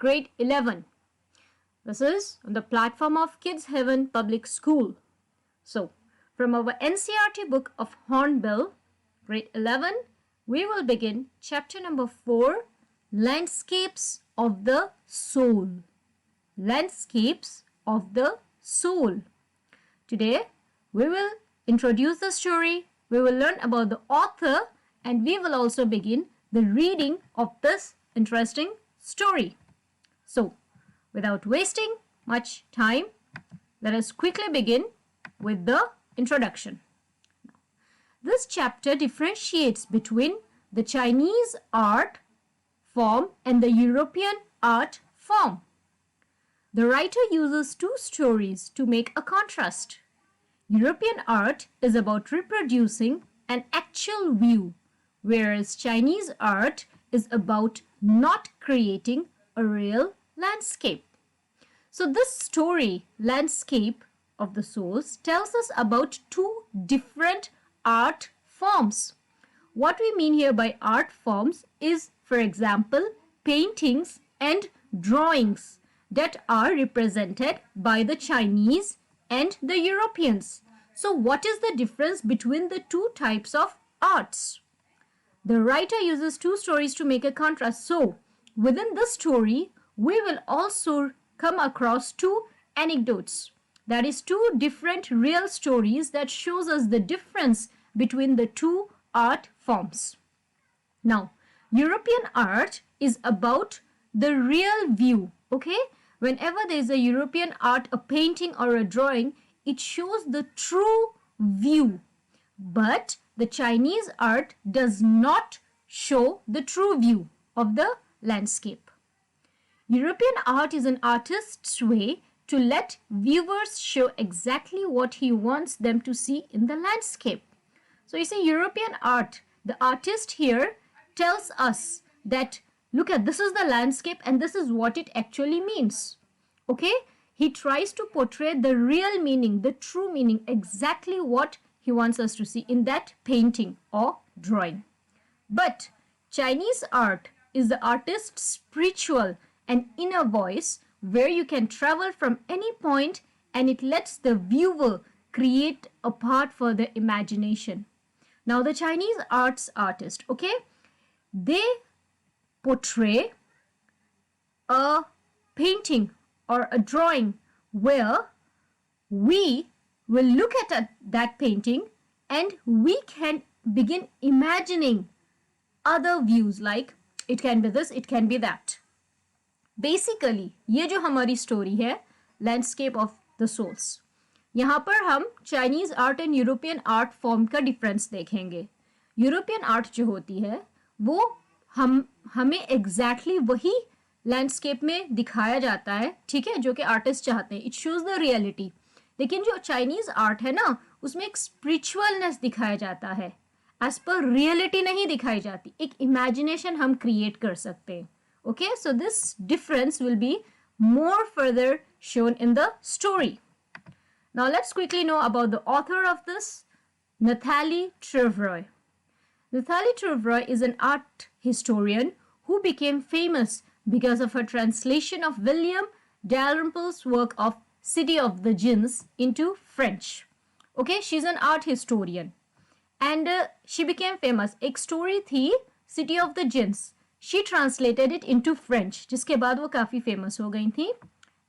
grade 11. This is on the platform of Kids Heaven Public School. So, from our NCERT book of Hornbill, grade 11, we will begin chapter number 4, Landscapes of the Soul. Landscapes of the Soul. Today, we will introduce the story, we will learn about the author, and we will also begin the reading of this interesting story. So, without wasting much time, let us quickly begin with the introduction. This chapter differentiates between the Chinese art form and the European art form. The writer uses two stories to make a contrast. European art is about reproducing an actual view, whereas Chinese art is about not creating a real landscape. So this story, Landscape of the Souls, tells us about two different art forms. What we mean here by art forms is, for example, paintings and drawings that are represented by the Chinese and the Europeans. So what is the difference between the two types of arts? The writer uses two stories to make a contrast. So within this story, we will also come across two anecdotes. That is, two different real stories that shows us the difference between the two art forms. Now, European art is about the real view, okay? Whenever there is a European art, a painting or a drawing, it shows the true view. But the Chinese art does not show the true view of the landscape. European art is an artist's way to let viewers show exactly what he wants them to see in the landscape. So you see, European art, the artist here tells us that, look at, this is the landscape and this is what it actually means. Okay? He tries to portray the real meaning, the true meaning, exactly what he wants us to see in that painting or drawing. But Chinese art is the artist's spiritual and inner voice, where you can travel from any point and it lets the viewer create a part for the imagination. Now the Chinese arts artist, okay, they portray a painting or a drawing where we will look at that painting and we can begin imagining other views, like it can be this, it can be that. Basically ये जो हमारी story है landscape of the souls, यहाँ पर हम Chinese art and European art form का difference देखेंगे. European art जो होती है वो हमें एग्जैक्टली वही लैंडस्केप में दिखाया जाता है, ठीक है, जो कि आर्टिस्ट चाहते हैं. It shows the reality. लेकिन जो चाइनीज आर्ट है ना, उसमें एक स्पिरिचुअलनेस दिखाया जाता है, एज पर रियलिटी नहीं दिखाई जाती. एक इमेजिनेशन हम क्रिएट कर सकते हैं. Okay, so this difference will be more further shown in the story. Now let's quickly know about the author of this, Nathalie Trevroy. Nathalie Trevroy is an art historian who became famous because of her translation of William Dalrymple's work of City of the Jinns into French. Okay, she's an art historian and she became famous. एक story थी City of the Jinns. She translated it into French, जिसके बाद वो काफ़ी famous हो गई थी.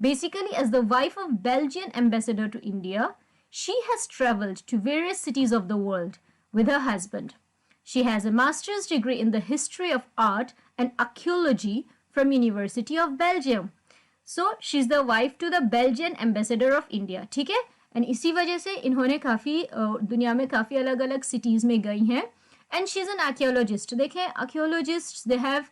Basically, as the wife of Belgian ambassador to India, she has traveled to various cities of the world with her husband. She has a master's degree in the history of art and archaeology from University of Belgium. So, she's the wife to the Belgian ambassador of India. ठीक है? And इसी वजह से इन्होंने काफ़ी दुनिया में काफ़ी अलग-अलग cities में गई हैं. And she's an archaeologist. देखें, archaeologists, they have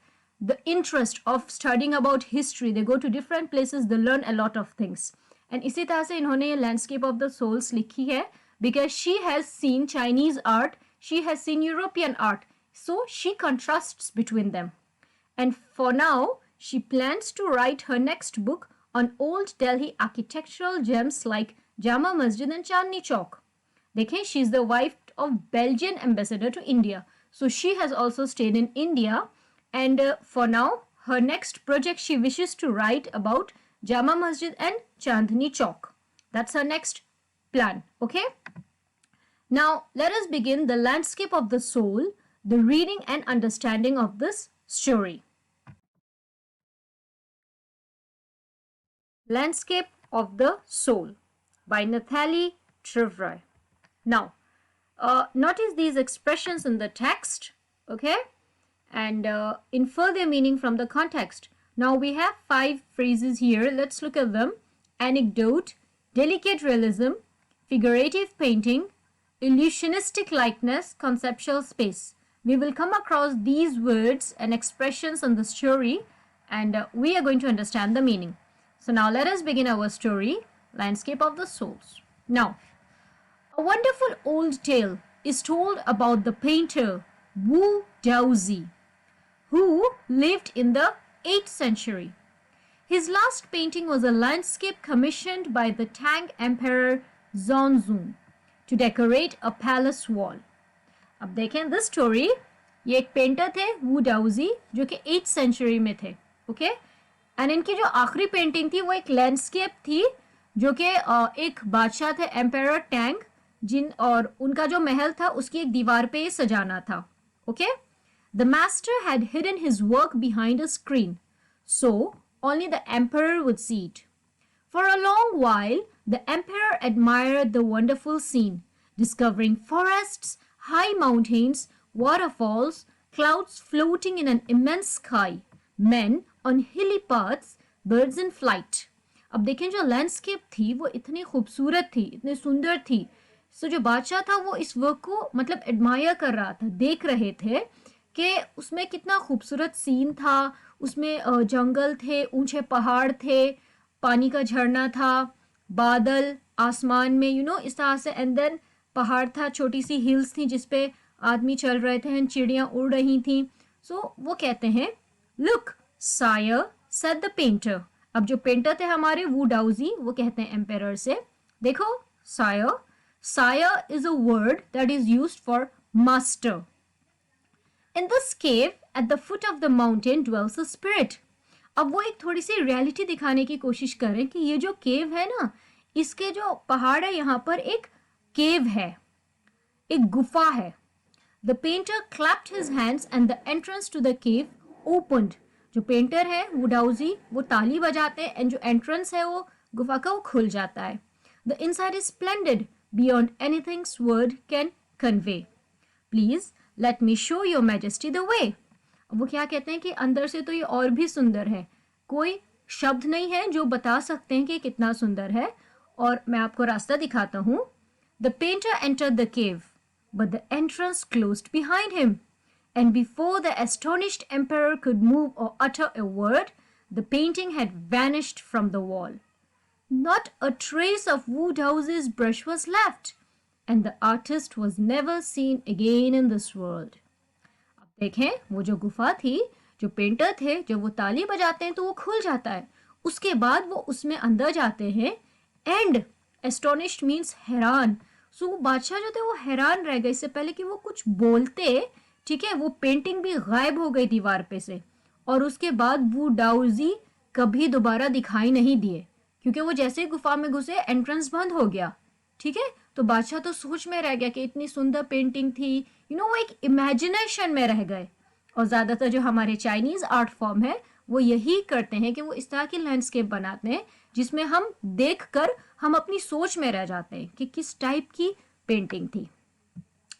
the interest of studying about history. They go to different places, they learn a lot of things. And इसी तरह से इन्होंने ये Landscape of the Souls लिखी है because she has seen Chinese art, she has seen European art. So she contrasts between them. And for now, she plans to write her next book on old Delhi architectural gems like Jama Masjid and Chandni Chowk. देखें, she is the wife of Belgian ambassador to India. So she has also stayed in India and for now her next project she wishes to write about Jama Masjid and Chandni Chowk. That's her next plan. Okay. Now let us begin the landscape of the soul, the reading and understanding of this story. Landscape of the Soul by Nathalie Trevry. Now, notice these expressions in the text, okay, and infer their meaning from the context. Now we have 5 phrases here. Let's look at them. Anecdote, delicate realism, figurative painting, illusionistic likeness, conceptual space. We will come across these words and expressions in the story, and we are going to understand the meaning. So now let us begin our story, Landscape of the Souls. Now, a wonderful old tale is told about the painter Wu Daozi, who lived in the 8th century. His last painting was a landscape commissioned by the Tang Emperor Xuanzong to decorate a palace wall. अब देखें this story, ये एक painter थे वू डाउजी जो कि 8th century में थे, okay, and इनकी जो आखिरी पेंटिंग थी वो एक लैंडस्केप थी जो कि एक बादशाह थे एम्पायर टैंग जिन और उनका जो महल था उसकी एक दीवार पे ये सजाना था, okay. The master had hidden his work behind a screen so only the emperor would see it. For a long while, the emperor admired the wonderful scene, discovering forests, high mountains, waterfalls, clouds floating in an immense sky, men on hilly paths, birds in flight. अब देखें जो landscape थी वो इतनी खूबसूरत थी, इतनी सुंदर थी. सो जो बादशाह था वो इस वर्क को मतलब एडमायर कर रहा था, देख रहे थे कि उसमें कितना खूबसूरत सीन था, उसमें जंगल थे, ऊंचे पहाड़ थे, पानी का झरना था, बादल आसमान में इस तरह से, एंड देन पहाड़ था, छोटी सी हिल्स थी जिस पे आदमी चल रहे थे, चिड़ियाँ उड़ रही थी. सो वो कहते हैं, look sire said the painter. अब जो पेंटर थे हमारे वू डाउजी वो कहते हैं एम्पेरर से, देखो sire, sire is a word that is used for master. In this cave, at the foot of the mountain dwells a spirit. अब वो एक थोड़ी सी रियलिटी दिखाने की कोशिश करें कि ये जो केव है ना, इसके जो पहाड़ है यहाँ पर एक केव है, एक गुफा है. The painter clapped his hands and the entrance to the cave opened. जो पेंटर है वो डाउजी वो ताली बजाते हैं एंड जो एंट्रेंस है वो गुफा का वो खुल जाता है. The inside is splendid beyond anything word can convey. Please let me show your majesty the way. वो क्या कहते हैं कि अंदर से तो ये और भी सुंदर है, कोई शब्द नहीं है जो बता सकते हैं कि कितना सुंदर है, और मैं आपको रास्ता दिखाता हूँ. The painter entered the cave, but the entrance closed behind him, and before the astonished emperor could move or utter a word, the painting had vanished from the wall. Not a trace of Wu Daozi's brush was left, and the artist was never seen again in this world. अब देखें वो जो गुफा थी, जो painter थे, जब वो ताली बजाते हैं तो वो खुल जाता है, उसके बाद वो उसमें अंदर जाते हैं, एंड एस्टोनिश्ड मीन्स हैरान. सो वो बादशाह जो थे वो हैरान रह गए, इससे पहले कि वो कुछ बोलते, ठीक है, वो पेंटिंग भी गायब हो गई दीवार पे से, और उसके बाद वो डाउजी कभी दोबारा दिखाई नहीं दिए, क्योंकि वो जैसे ही गुफा में घुसे एंट्रेंस बंद हो गया. ठीक है, तो बादशाह तो सोच में रह गया कि इतनी सुंदर पेंटिंग थी, वो एक इमेजिनेशन में रह गए. और ज़्यादातर जो हमारे चाइनीज़ आर्ट फॉर्म है वो यही करते हैं कि वो इस तरह की लैंडस्केप बनाते हैं जिसमें हम देखकर हम अपनी सोच में रह जाते हैं कि किस टाइप की पेंटिंग थी.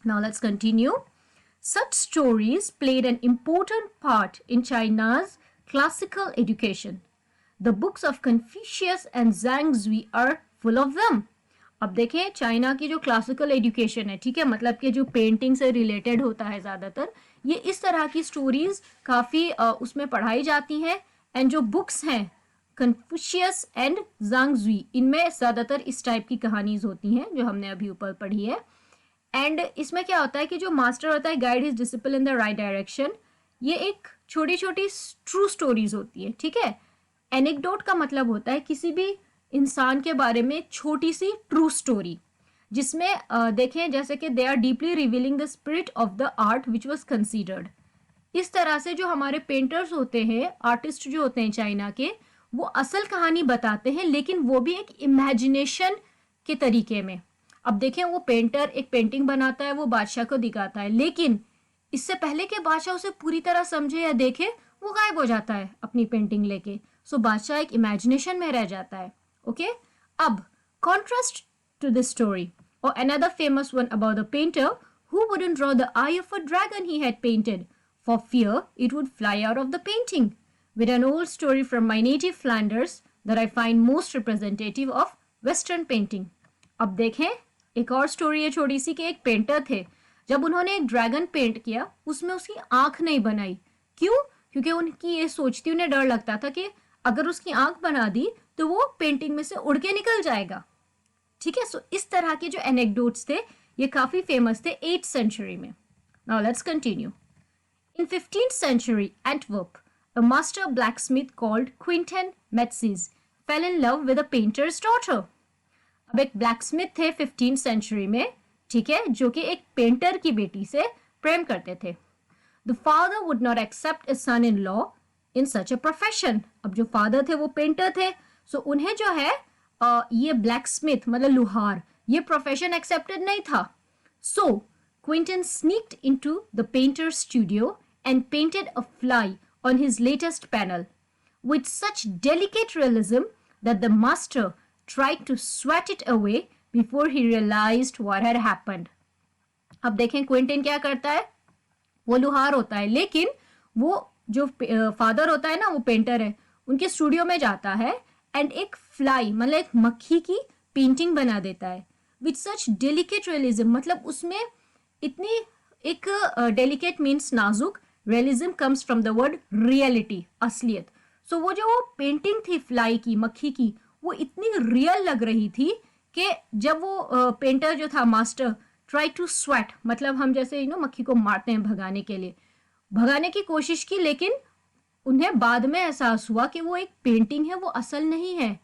Now let's continue. Such stories played an important part in China's classical education. The books of Confucius and Zhang Zui are full of them. अब देखें चाइना की जो क्लासिकल एजुकेशन है, ठीक है, मतलब कि जो पेंटिंग से रिलेटेड होता है ज़्यादातर, ये इस तरह की स्टोरीज काफ़ी उसमें पढ़ाई जाती हैं. एंड जो बुक्स हैं कन्फ्यूशियस एंड ज़ांग जुई, इनमें ज़्यादातर इस टाइप की कहानीज होती हैं जो हमने अभी ऊपर पढ़ी है. एंड इसमें क्या होता है कि जो मास्टर होता है guide his disciple in the right direction, ये एक छोटी छोटी ट्रू स्टोरीज होती है. ठीक है, एनेक्डोट का मतलब होता है किसी भी इंसान के बारे में एक छोटी सी ट्रू स्टोरी, जिसमें देखें जैसे कि they are deeply revealing the spirit of the art which was considered. इस तरह से जो हमारे पेंटर्स होते हैं, आर्टिस्ट जो होते हैं चाइना के, वो असल कहानी बताते हैं, लेकिन वो भी एक इमेजिनेशन के तरीके में। अब देखें, वो पेंटर एक पेंटिंग बनाता है, वो बादशाह को दिखाता है, लेकिन इससे पहले कि बादशाह उसे पूरी तरह समझे या देखे, वो गायब हो जाता है अपनी पेंटिंग लेके। सो बादशाह एक इमेजिनेशन में रह जाता है। ओके, अब कॉन्ट्रास्ट टू दिस स्टोरी और another famous one about the painter who wouldn't draw the eye of a dragon he had painted, for fear it would fly out of the painting, with an old story from my native Flanders that I find most representative of Western painting. अब देखें, एक और story है छोटी सी कि एक painter थे, जब उन्होंने एक ड्रैगन पेंट किया, उसमें उसकी आंख नहीं बनाई। क्यों? क्योंकि उनकी ये सोचती, उन्हें डर लगता था कि अगर उसकी आंख बना दी तो वो पेंटिंग में से उड़ के निकल जाएगा। ठीक है, सो इस तरह के जो एनेक्डोट्स थे ये काफी फेमस थे 8th सेंचुरी में। Now let's continue. In 15th century, Antwerp, a master blacksmith called Quentin Metzges fell in love with a painter's daughter. अब एक ब्लैकस्मिथ थे 15th century में, ठीक है, जो कि एक पेंटर की बेटी से प्रेम करते थे। The father would not accept a son-in-law in such a profession. अब जो फादर थे वो पेंटर थे, सो उन्हें जो है ये ब्लैकस्मिथ मतलब लुहार, ये प्रोफेशन एक्सेप्टेड नहीं था। So Quentin sneaked into the painter's studio and painted a fly on his latest panel with such delicate realism that the master tried to swat it away before he realized what had happened. अब देखें Quinton क्या करता है, वो लुहार होता है, लेकिन वो जो फादर होता है ना, वो पेंटर है, उनके स्टूडियो में जाता है एंड एक फ्लाई मतलब एक मक्खी की पेंटिंग बना देता है विथ सच डेलिकेट रियलिज्म। मतलब उसमें इतनी एक डेलिकेट मीन्स नाजुक, realism comes from the word reality, असलियत। सो वो जो पेंटिंग थी फ्लाई की, मक्खी की, वो इतनी रियल लग रही थी कि जब वो पेंटर जो था मास्टर ट्राई टू स्वेट, मतलब हम जैसे मक्खी को मारते हैं भगाने के लिए, भगाने की कोशिश की, लेकिन उन्हें बाद में एहसास हुआ कि वो एक पेंटिंग है, वो असल नहीं है।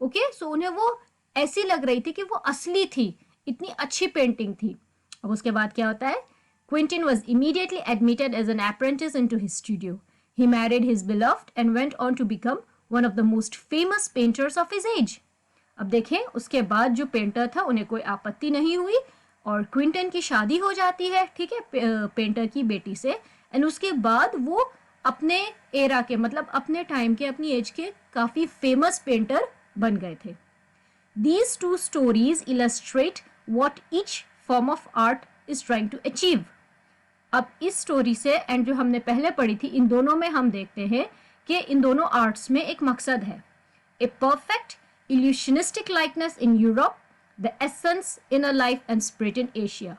ओके, सो उन्हें वो ऐसी लग रही थी कि वो असली थी, इतनी अच्छी पेंटिंग थी। अब उसके बाद क्या होता है, Quentin was immediately admitted as an apprentice into his studio. He married his beloved and went on to become one of the most famous painters of his age. अब देखें, उसके बाद जो पेंटर था उन्हें कोई आपत्ति नहीं हुई और क्विंटन की शादी हो जाती है, ठीक है, पेंटर की बेटी से। एंड उसके बाद वो अपने एरा के मतलब अपने टाइम के, अपनी एज के काफ़ी फेमस पेंटर बन गए थे। These two stories illustrate what each form of art is trying to achieve. अब इस स्टोरी से एंड जो हमने पहले पढ़ी थी, इन दोनों में हम देखते हैं कि इन दोनों आर्ट्स में एक मकसद है। A perfect illusionistic likeness in Europe, the essence inner life and spirit in Asia.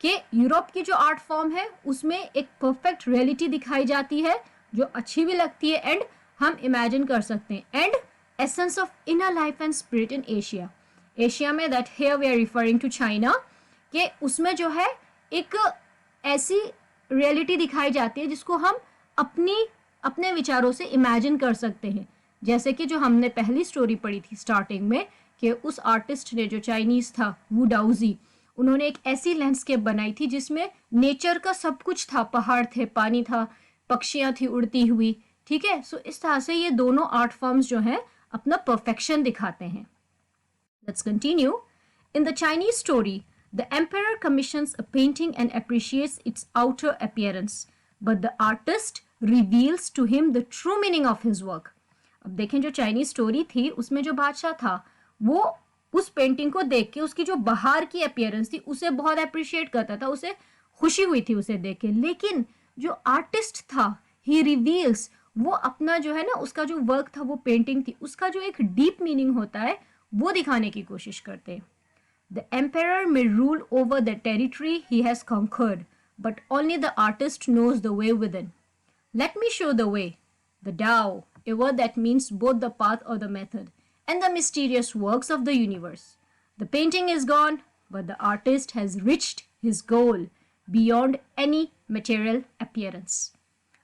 कि यूरोप की जो आर्ट फॉर्म है उसमें एक परफेक्ट रियलिटी दिखाई जाती है जो अच्छी भी लगती है एंड हम इमेजिन कर सकते हैं, and essence of inner life and spirit in Asia. Asia में that here we are referring to China, कि उसमें जो है एक ऐसी रियलिटी दिखाई जाती है जिसको हम अपने विचारों से इमेजिन कर सकते हैं। जैसे कि जो हमने पहली स्टोरी पढ़ी थी स्टार्टिंग में, कि उस आर्टिस्ट ने जो चाइनीज था वू डाउजी, उन्होंने एक ऐसी लैंडस्केप बनाई थी जिसमें नेचर का सब कुछ था, पहाड़ थे, पानी था, पक्षियां थी उड़ती हुई, ठीक है। सो इस तरह से ये दोनों आर्ट फॉर्म्स जो हैं अपना परफेक्शन दिखाते हैं। Let's continue. In the Chinese story, the emperor commissions a painting and appreciates its outer appearance, but the artist reveals to him the true meaning of his work. अब देखें, जो Chinese story थी उसमें जो बादशाह था वो उस पेंटिंग को देख के उसकी जो बाहर की अपीयरेंस थी उसे बहुत अप्रिशिएट करता था, उसे खुशी हुई थी उसे देख के, लेकिन जो आर्टिस्ट था ही रिवील्स, वो अपना जो है ना उसका जो वर्क था, वो पेंटिंग थी, उसका जो एक डीप मीनिंग होता है वो दिखाने की कोशिश करते हैं। The emperor may rule over the territory he has conquered, but only the artist knows the way within. Let me show the way, the Tao, a word that means both the path or the method, and the mysterious works of the universe. The painting is gone, but the artist has reached his goal beyond any material appearance.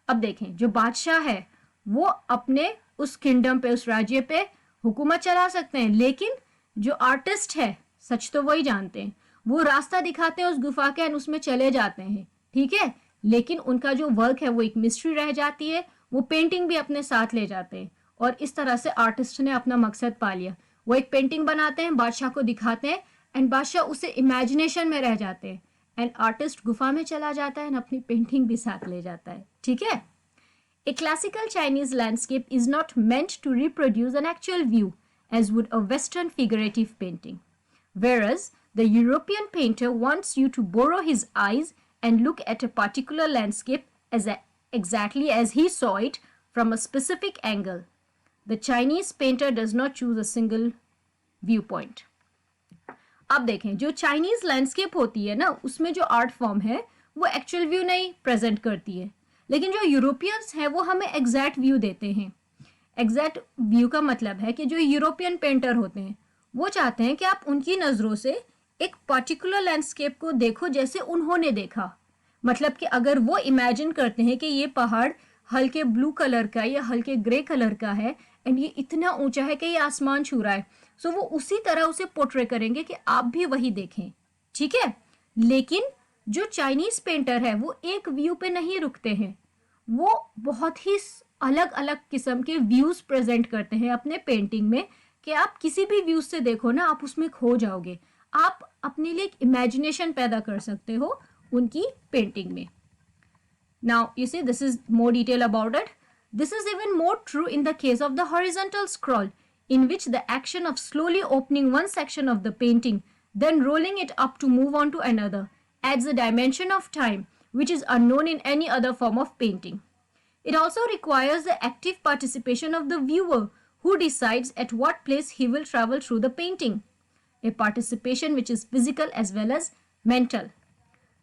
अब देखें, जो बादशाह है वो अपने उस kingdom पे, उस राज्य पे हुकूमत चला सकते हैं, लेकिन जो आर्टिस्ट है सच तो वही जानते हैं, वो रास्ता दिखाते हैं उस गुफा के एंड उसमें चले जाते हैं, ठीक है, लेकिन उनका जो वर्क है वो एक मिस्ट्री रह जाती है, वो पेंटिंग भी अपने साथ ले जाते हैं और इस तरह से आर्टिस्ट ने अपना मकसद पा लिया। वो एक पेंटिंग बनाते हैं, बादशाह को दिखाते हैं एंड बादशाह उसे इमेजिनेशन में रह जाते हैं एंड आर्टिस्ट गुफा में चला जाता है एंड अपनी पेंटिंग भी साथ ले जाता है। ठीक है। A classical Chinese landscape is not meant to reproduce an actual view as would a Western figurative painting, whereas the European painter wants you to borrow his eyes and look at a particular landscape exactly as he saw it from a specific angle. The Chinese painter does not choose a single viewpoint. अब देखें, जो Chinese landscape होती है ना, उसमें जो art form है वो एक्चुअल व्यू नहीं प्रेजेंट करती है, लेकिन जो यूरोपियंस हैं वो हमें एग्जैक्ट व्यू देते हैं। एग्जैक्ट व्यू का मतलब है कि जो यूरोपियन पेंटर होते हैं वो चाहते हैं कि आप उनकी नज़रों से एक पर्टिकुलर लैंडस्केप को देखो जैसे उन्होंने देखा। मतलब कि अगर वो इमेजिन करते हैं कि ये पहाड़ हल्के ब्लू कलर का या हल्के ग्रे कलर का है एंड ये इतना ऊंचा है कि ये आसमान छू रहा है, सो वो उसी तरह उसे पोर्ट्रे करेंगे कि आप भी वही देखें। ठीक है। लेकिन जो चाइनीज पेंटर है वो एक व्यू पे नहीं रुकते हैं, वो बहुत ही अलग अलग किस्म के व्यूज प्रेजेंट करते हैं अपने पेंटिंग में कि आप किसी भी व्यू से देखो ना, आप उसमें खो जाओगे। आप अपने लिए एक इमेजिनेशन पैदा कर सकते हो उनकी पेंटिंग में। Now, you see, this is more detail about it. This is even more true in the case of the horizontal scroll, in which the action of slowly opening one section of the painting, then rolling it up to move on to another, adds a dimension of time which is unknown in any other form of painting. It also requires the active participation of the viewer, who decides at what place he will travel through the painting, a participation which is physical as well as mental.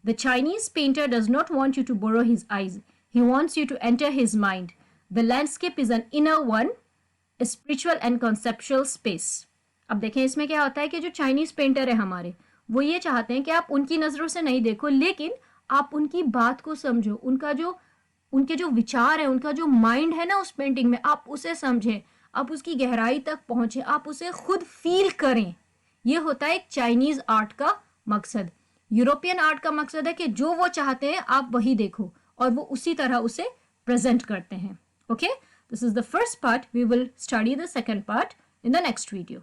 The Chinese painter does not want you to borrow his eyes. He wants you to enter his mind. The landscape is an inner one, a spiritual and conceptual space. अब देखें इसमें क्या होता है कि जो Chinese painter है हमारे, वो ये चाहते हैं कि आप उनकी नज़रों से नहीं देखो, लेकिन आप उनकी बात को समझो, उनके जो विचार है, उनका जो माइंड है ना उस पेंटिंग में, आप उसे समझें, आप उसकी गहराई तक पहुंचे, आप उसे खुद फील करें। ये होता है एक चाइनीज आर्ट का मकसद। यूरोपियन आर्ट का मकसद है कि जो वो चाहते हैं आप वही देखो और वो उसी तरह उसे प्रेजेंट करते हैं। Okay, this is the first part. We will study the second part in the next video.